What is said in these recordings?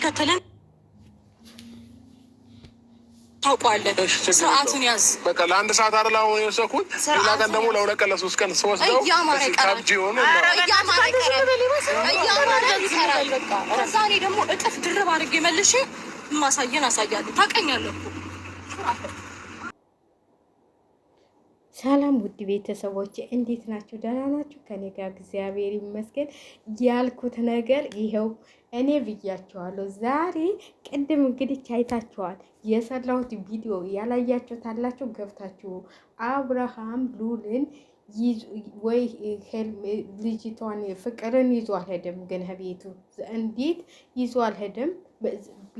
እንደሚከተለን ታውቋለህ። ስርዓቱን ያዝ። በቃ ለአንድ ሰዓት አይደል አሁን የወሰድኩት። ሌላ ቀን ደግሞ ለሁለት ቀን ለሶስት ቀን ስወስደው ካብጂ ሆነ ከዛ እኔ ደግሞ እጥፍ ድርብ አድርጌ መልሼ ማሳየን አሳያለሁ። ታውቀኛለህ እኮ። ሰላም ውድ ቤተሰቦች እንዴት ናችሁ? ደህና ናችሁ? ከኔ ጋር እግዚአብሔር ይመስገን። ያልኩት ነገር ይኸው እኔ ብያችኋለሁ። ዛሬ ቅድም እንግዲህ አይታችኋል። የሰራሁት ቪዲዮ ያላያችሁት አላችሁ ገብታችሁ አብርሃም ሉልን ወይ ልጅቷን ፍቅርን ይዞ አልሄድም። ግን ቤቱ እንዴት ይዞ አልሄድም?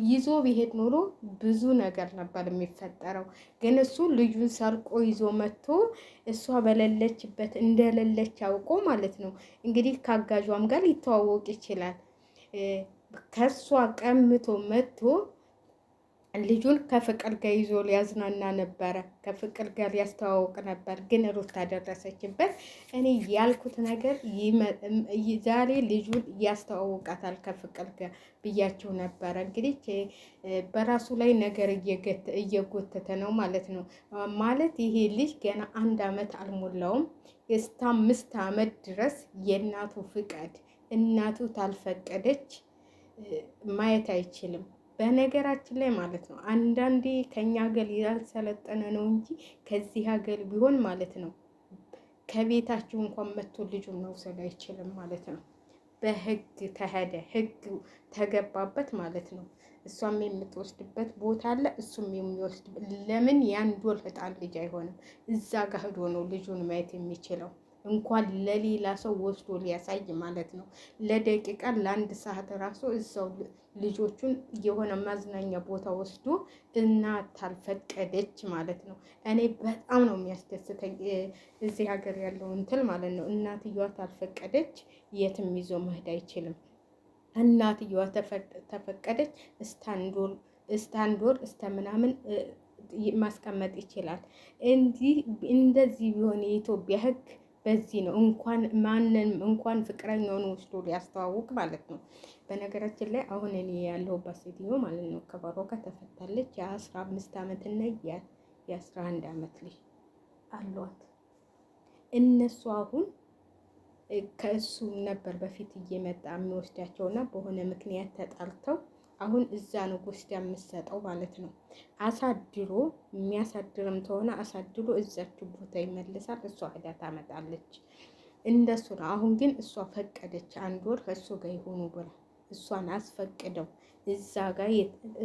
ይዞ ቢሄድ ኖሮ ብዙ ነገር ነበር የሚፈጠረው። ግን እሱ ልጁን ሰርቆ ይዞ መጥቶ እሷ በሌለችበት እንደሌለች አውቆ ማለት ነው እንግዲህ ከአጋዧም ጋር ሊተዋወቅ ይችላል። ከእሷ ቀምቶ መጥቶ ልጁን ከፍቅር ጋር ይዞ ሊያዝናና ነበረ፣ ከፍቅር ጋር ሊያስተዋወቅ ነበር። ግን ሩታ ደረሰችበት። እኔ ያልኩት ነገር ዛሬ ልጁን ያስተዋውቃታል ከፍቅር ጋር ብያቸው ነበረ። እንግዲህ በራሱ ላይ ነገር እየጎተተ ነው ማለት ነው። ማለት ይሄ ልጅ ገና 1 ዓመት አልሞላውም። እስከ 5 ዓመት ድረስ የእናቱ ፍቃድ እናቱ ታልፈቀደች ማየት አይችልም። በነገራችን ላይ ማለት ነው አንዳንዴ ከኛ ሀገር ያልሰለጠነ ነው እንጂ ከዚህ ሀገር ቢሆን ማለት ነው ከቤታችሁ እንኳን መጥቶ ልጁን መውሰድ አይችልም ማለት ነው። በህግ ተሄደ ህግ ተገባበት ማለት ነው። እሷም የምትወስድበት ቦታ አለ፣ እሱም የሚወስድ። ለምን ያን ዶል ህጣን ልጅ አይሆንም? እዛ ጋር ሄዶ ነው ልጁን ማየት የሚችለው። እንኳን ለሌላ ሰው ወስዶ ሊያሳይ ማለት ነው። ለደቂቃ ለ1 ሰዓት ራሱ እዛው ልጆቹን የሆነ ማዝናኛ ቦታ ወስዶ እናት አልፈቀደች ማለት ነው። እኔ በጣም ነው የሚያስደስተኝ እዚህ ሀገር ያለው እንትን ማለት ነው። እናትየዋ ታልፈቀደች የትም ይዞ መሄድ አይችልም። እናትየዋ ተፈቀደች እስታንዶር ምናምን ማስቀመጥ ይችላል። እንደዚህ ቢሆን የኢትዮጵያ ህግ በዚህ ነው። እንኳን ፍቅረኛውን ወስዶ ሊያስተዋውቅ ማለት ነው። በነገራችን ላይ አሁን እኔ ያለሁባት ሴትዮ ማለት ነው ከባሏ ጋር ተፈታለች። የ15 ዓመት እና የ11 ዓመት ልጅ አሏት። እነሱ አሁን ከእሱ ነበር በፊት እየመጣ የሚወስዳቸውና በሆነ ምክንያት ተጣልተው አሁን እዛ ነው ወስዳ የምትሰጠው ማለት ነው። አሳድሮ የሚያሳድርም ተሆነ አሳድሮ እዛችሁ ቦታ ይመልሳል። እሷ ሄዳ ታመጣለች። እንደሱ ነው። አሁን ግን እሷ ፈቀደች 1 ወር ከእሱ ጋር ይሆኑ ብላ እሷን አስፈቅደው እዛ ጋር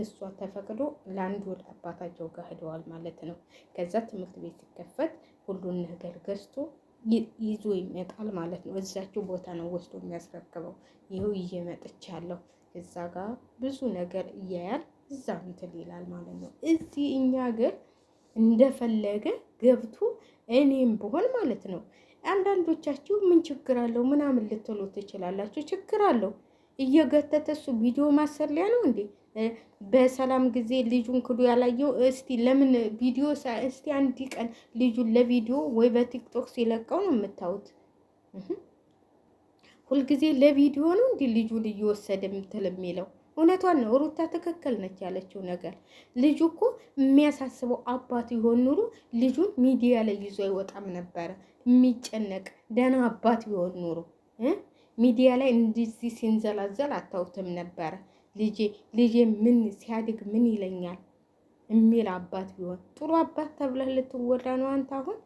እሷ ተፈቅዶ ለ1 ወር አባታቸው ጋር ሄደዋል ማለት ነው። ከዛ ትምህርት ቤት ሲከፈት ሁሉን ነገር ገዝቶ ይዞ ይመጣል ማለት ነው። እዛችሁ ቦታ ነው ወስዶ የሚያስረክበው። ይኸው እየመጥቻለሁ እዛ ጋር ብዙ ነገር እያያል እዛ እንትን ይላል ማለት ነው። እዚህ እኛ ሀገር እንደፈለገ ገብቶ እኔም ብሆን ማለት ነው። አንዳንዶቻችሁ ምን ችግር አለው ምናምን ልትሉ ትችላላችሁ። ችግር አለው። እየገተተ እሱ ቪዲዮ ማሰሪያ ነው እንዴ? በሰላም ጊዜ ልጁን ክዱ ያላየው እስቲ ለምን ቪዲዮ እስቲ አንድ ቀን ልጁን ለቪዲዮ ወይ በቲክቶክ ሲለቀው ነው የምታዩት? ሁልጊዜ ለቪዲዮ ነው እንዲ ልጁን እየወሰደ ምትል የሚለው። እውነቷን ነው። ሩታ ትክክል ነች ያለችው ነገር። ልጁ እኮ የሚያሳስበው አባት ይሆን ኑሮ ልጁን ሚዲያ ላይ ይዞ አይወጣም ነበረ። የሚጨነቅ ደህና አባት ቢሆን ኑሮ ሚዲያ ላይ እንደዚህ ሲንዘላዘል አታውትም ነበረ። ልጄ ምን ሲያድግ ምን ይለኛል የሚል አባት ቢሆን ጥሩ አባት ተብለህ ልትወራ ነው አንተ አሁን።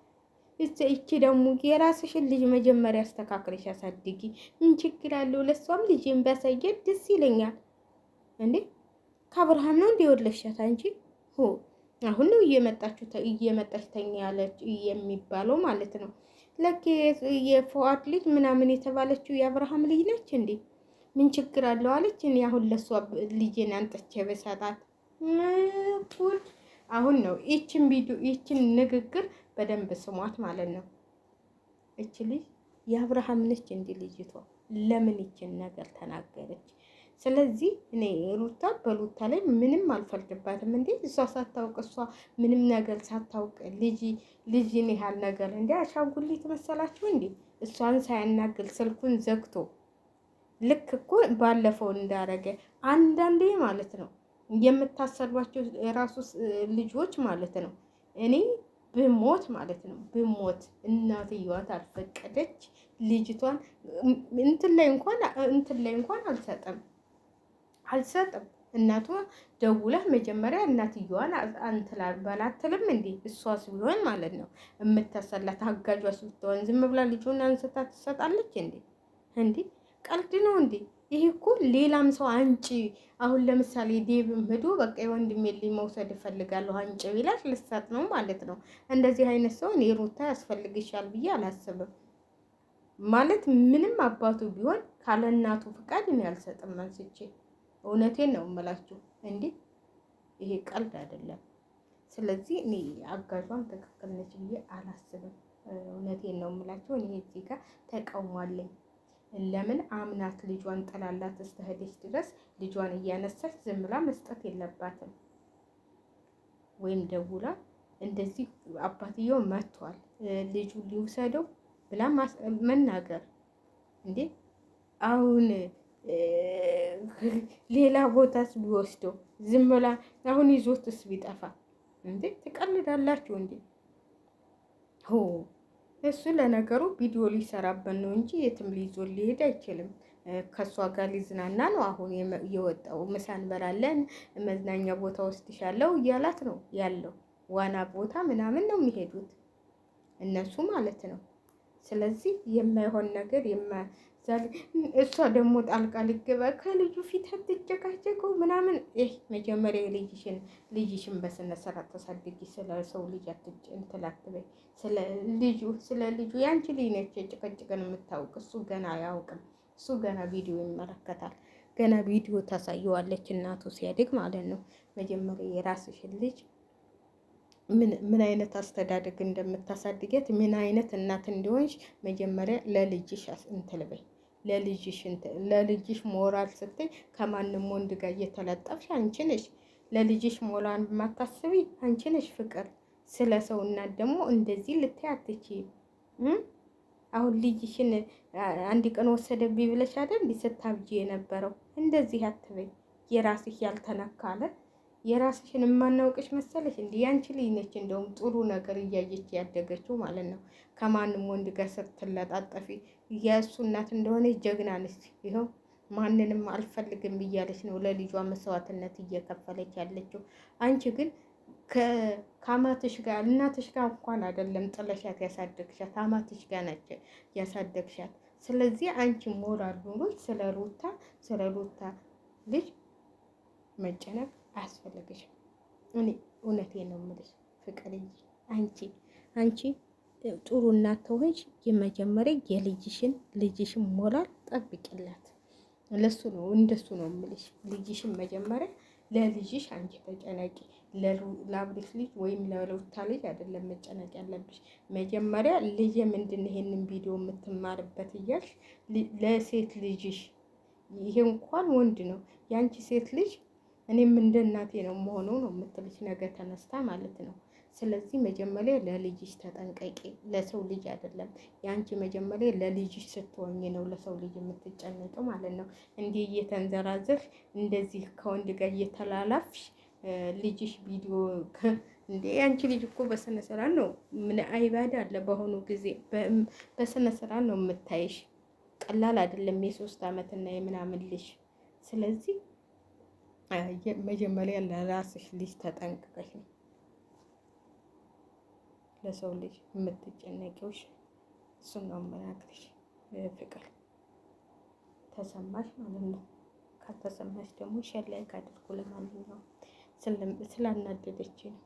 እቺ ደግሞ የራስሽን ልጅ መጀመሪያ አስተካክለሽ አሳድጊ። ምን ችግር አለው? ለሷም ልጅን ባሳየት ደስ ይለኛል እንዴ። ከአብርሃም ነው እንዴ ወለሻት አንቺ? አሁን ነው እየመጣች ተኛ ያለች የሚባለው ማለት ነው። ለኬ የፎአድ ልጅ ምናምን የተባለችው የአብርሃም ልጅ ነች እንዴ? ምን ችግር አለው አለች። እኔ አሁን ለሷ ልጅን አንጥቼ በሰጣት አሁን ነው ይችን ንግግር በደንብ ስሟት ማለት ነው። እቺ ልጅ የአብርሃም ነች እንዲ ልጅቷ ለምን ይችን ነገር ተናገረች? ስለዚህ እኔ በሩታ ላይ ምንም አልፈርድባትም። እንዴ እሷ ሳታውቅ እሷ ምንም ነገር ሳታውቅ ልጅን ያህል ነገር እንዴ አሻንጉሊት መሰላችሁ እንዴ? እሷን ሳያናግል ስልኩን ዘግቶ ልክ እኮ ባለፈው እንዳረገ አንዳንዴ ማለት ነው የምታሰሏቸው የራሱ ልጆች ማለት ነው። እኔ ብሞት ማለት ነው ብሞት እናትየዋ አልፈቀደች ልጅቷን እንትን ላይ እንኳን አልሰጥም። እናቷ ደውላ መጀመሪያ እናትየዋን አንትላ በላትልም እንዴ እሷስ ቢሆን ማለት ነው የምታሰላት አጋጇ ስትሆን ዝም ብላ ልጁን አንስታ ትሰጣለች እንዴ? እንዴ ቀልድ ነው እንዴ? ይሄ እኮ ሌላም ሰው አንጪ። አሁን ለምሳሌ ዴብም ሄዶ በቃ የወንድሜ ልጅ መውሰድ እፈልጋለሁ አንጪ ቢላሽ ልሰጥ ነው ማለት ነው። እንደዚህ አይነት ሰው እኔ ሩታ ያስፈልግሻል ብዬ አላስብም። ማለት ምንም አባቱ ቢሆን ካለ እናቱ ፍቃድ እኔ አልሰጥም አንስቼ። እውነቴን ነው የምላችሁ እንዴ ይሄ ቀልድ አይደለም። ስለዚህ እኔ አጋዧም ትክክል ነች ብዬ አላስብም። እውነቴን ነው የምላችሁ። እኔ እዚህ ጋር ተቃውሟለኝ። ለምን አምናት ልጇን ጥላላት እስተሄደች ድረስ ልጇን እያነሳች ዝም ብላ መስጠት የለባትም። ወይም ደውላ እንደዚህ አባትየው መጥቷል ልጁን ሊውሰደው ብላ መናገር እንዴ። አሁን ሌላ ቦታስ ቢወስደው ዝም ብላ አሁን ይዞትስ ቢጠፋ እንዴ ትቀልዳላችሁ እንዴ? ሆ እሱ ለነገሩ ቪዲዮ ሊሰራበት ነው እንጂ የትም ሊዞ ሊሄድ አይችልም። ከሷ ጋር ሊዝናና ነው አሁን የወጣው። ምሳ እንበላለን፣ መዝናኛ ቦታ ወስድሻለሁ እያላት ነው ያለው። ዋና ቦታ ምናምን ነው የሚሄዱት እነሱ ማለት ነው። ስለዚህ የማይሆን ነገር እሷ ደግሞ ጣልቃ ልገባ ከልጁ ፊት አትጨቃጨቀው ምናምን። መጀመሪያ ልጅሽን በስነ ስርዓት ተሳድጊ። ስለ ሰው ልጅ እንትን አትበይ። ስለ ልጁ ያንቺ ልጅ ነች ጭቅጭቅን የምታውቅ። እሱ ገና አያውቅም። እሱ ገና ቪዲዮ ይመለከታል። ገና ቪዲዮ ታሳየዋለች እናቱ ሲያድግ ማለት ነው። መጀመሪያ የራስሽን ልጅ ምን አይነት አስተዳደግ እንደምታሳድገት ምን አይነት እናት እንዲሆንሽ መጀመሪያ ለልጅሽ እንትን በይ። ለልጅሽ ሞራል ስትይ ከማንም ወንድ ጋር እየተለጠፍሽ አንቺ ነሽ። ለልጅሽ ሞራል ማታስቢ አንቺ ነሽ። ፍቅር ስለ ሰው እናት ደግሞ እንደዚህ ልታይ አትችይም። አሁን ልጅሽን አንድ ቀን ወሰደብኝ ብለሽ አይደል እንዴ ስታብጂ የነበረው? እንደዚህ አትበይ። የራስሽ ያልተነካለ የራስሽን የማናውቅሽ መሰለሽ እንዴ? ያንቺ ልጅ ነች እንደውም ጥሩ ነገር እያየች ያደገችው ማለት ነው። ከማንም ወንድ ጋር ስትለጣጠፊ የእሱ እናት እንደሆነ ጀግና ነች። ይኸው ማንንም አልፈልግም እያለች ነው ለልጇ መስዋዕትነት እየከፈለች ያለችው። አንቺ ግን ከአማትሽ ጋር እናትሽ ጋር እንኳን አይደለም ጥለሻት ያሳደግሻት፣ አማትሽ ጋር ናቸ ያሳደግሻት። ስለዚህ አንቺ ሞራል ኑሮች ስለ ሩታ ልጅ መጨነቅ አያስፈልግሽም። እኔ እውነቴን ነው የምልሽ ፍቅር እንጂ አንቺ ጥሩ እናት ተሆንሽ የመጀመሪያ ልጅሽን ሞራል ጠብቂላት። ለሱ ነው እንደሱ ነው የምልሽ። ልጅሽን መጀመሪያ ለልጅሽ አንቺ ተጨነቂ። ለአብሬሽ ልጅ ወይም ለሩታ ልጅ አይደለም መጨነቅ ያለብሽ። መጀመሪያ ልጅ ምንድን ይሄንን ቪዲዮ የምትማርበት እያልሽ ለሴት ልጅሽ ይሄ እንኳን ወንድ ነው ያንቺ ሴት ልጅ እኔም እንደ እናቴ ነው መሆነው ነው የምትልሽ ነገ ተነስታ ማለት ነው። ስለዚህ መጀመሪያ ለልጅሽ ተጠንቀቂ፣ ለሰው ልጅ አይደለም። ያንቺ መጀመሪያ ለልጅሽ ስትሆኝ ነው ለሰው ልጅ የምትጨነቀው ማለት ነው። እንዲህ እየተንዘራዘርሽ እንደዚህ ከወንድ ጋር እየተላላፍሽ ልጅሽ ቪዲዮ እንዴ ያንቺ ልጅ እኮ በስነ ስርዓት ነው ምን አይባዳ አለ በአሁኑ ጊዜ በስነ ስርዓት ነው የምታይሽ። ቀላል አይደለም የ3 ዓመት እና የምናምን ልጅ። ስለዚህ መጀመሪያ ለራስሽ ልጅ ተጠንቅቀሽ ነው ለሰው ልጅ የምትጨነቂውሽ። እሱን ነው የምናግርሽ ፍቅር። ተሰማሽ ማለት ነው። ካልተሰማሽ ደግሞ ሼር ላይክ አድርጉ። ለማንኛውም ስላናደደች ነው።